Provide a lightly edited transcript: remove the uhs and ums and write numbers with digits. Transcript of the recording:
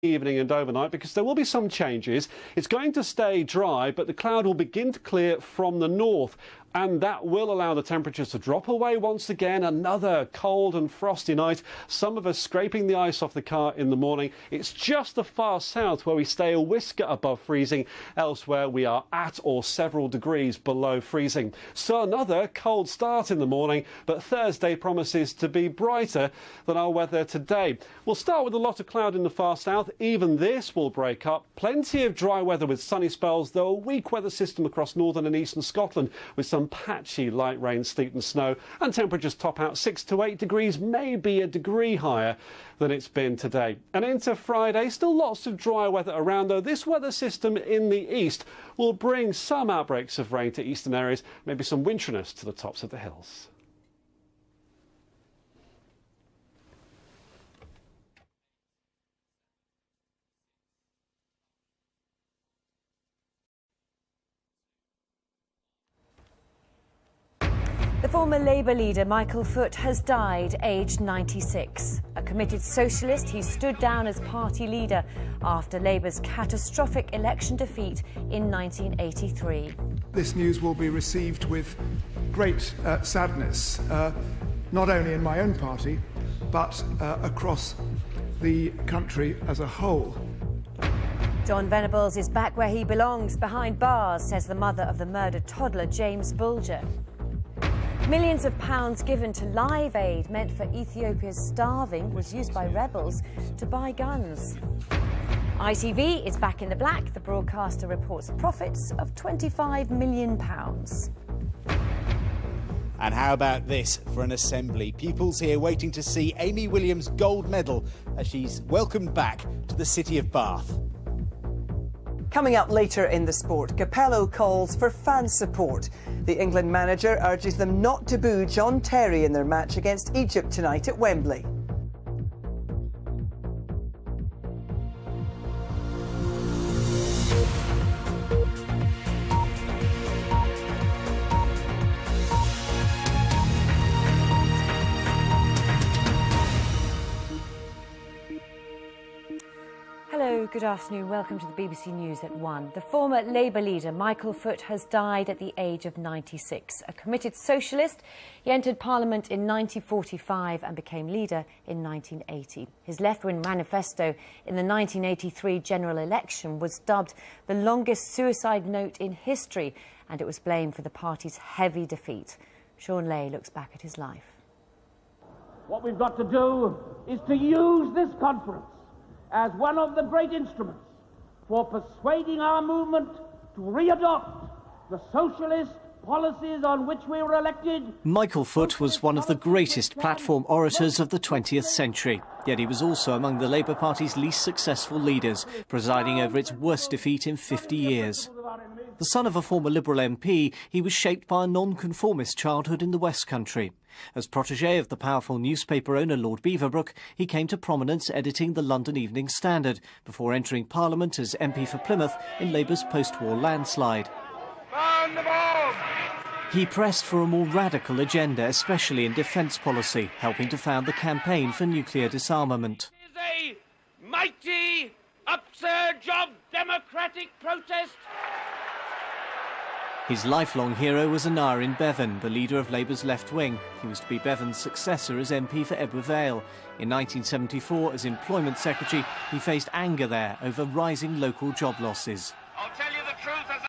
evening and overnight, because there will be some changes. It's going to stay dry, but the cloud will begin to clear from the north, and that will allow the temperatures to drop away once again. Another cold and frosty night. Some of us scraping the ice off the car in the morning. It's just the far south where we stay a whisker above freezing. Elsewhere we are at or several degrees below freezing. So another cold start in the morning, but Thursday promises to be brighter than our weather today. We'll start with a lot of cloud in the far south. Even this will break up. Plenty of dry weather with sunny spells, though a weak weather system across northern and eastern Scotland with some patchy light rain, sleet and snow, and temperatures top out 6 to 8 degrees, maybe a degree higher than it's been today. And into Friday, still lots of dry weather around, though this weather system in the east will bring some outbreaks of rain to eastern areas, maybe some winteriness to the tops of the hills. The former Labour leader Michael Foot has died, aged 96. A committed socialist, he stood down as party leader after Labour's catastrophic election defeat in 1983. This news will be received with great sadness, not only in my own party, but across the country as a whole. John Venables is back where he belongs, behind bars, says the mother of the murdered toddler James Bulger. Millions of pounds given to Live Aid meant for Ethiopia's starving was used by rebels to buy guns. ITV is back in the black. The broadcaster reports profits of £25 million. And how about this for an assembly? Pupils here waiting to see Amy Williams' gold medal as she's welcomed back to the city of Bath. Coming up later in the sport, Capello calls for fan support. The England manager urges them not to boo John Terry in their match against Egypt tonight at Wembley. Hello, good afternoon. Welcome to the BBC News at 1. The former Labour leader Michael Foot has died at the age of 96. A committed socialist, he entered Parliament in 1945 and became leader in 1980. His left-wing manifesto in the 1983 general election was dubbed the longest suicide note in history, and it was blamed for the party's heavy defeat. Sean Leigh looks back at his life. What we've got to do is to use this conference as one of the great instruments for persuading our movement to re-adopt the socialist policies on which we were elected. Michael Foot was one of the greatest platform orators of the 20th century, yet he was also among the Labour Party's least successful leaders, presiding over its worst defeat in 50 years. The son of a former Liberal MP, he was shaped by a non-conformist childhood in the West Country. As protégé of the powerful newspaper owner Lord Beaverbrook, he came to prominence editing the London Evening Standard before entering Parliament as MP for Plymouth in Labour's post-war landslide. He pressed for a more radical agenda, especially in defence policy, helping to found the campaign for nuclear disarmament. It is a mighty upsurge of democratic protest. His lifelong hero was Aneurin Bevan, the leader of Labour's left wing. He was to be Bevan's successor as MP for Edward Vale. In 1974, as Employment Secretary, he faced anger there over rising local job losses.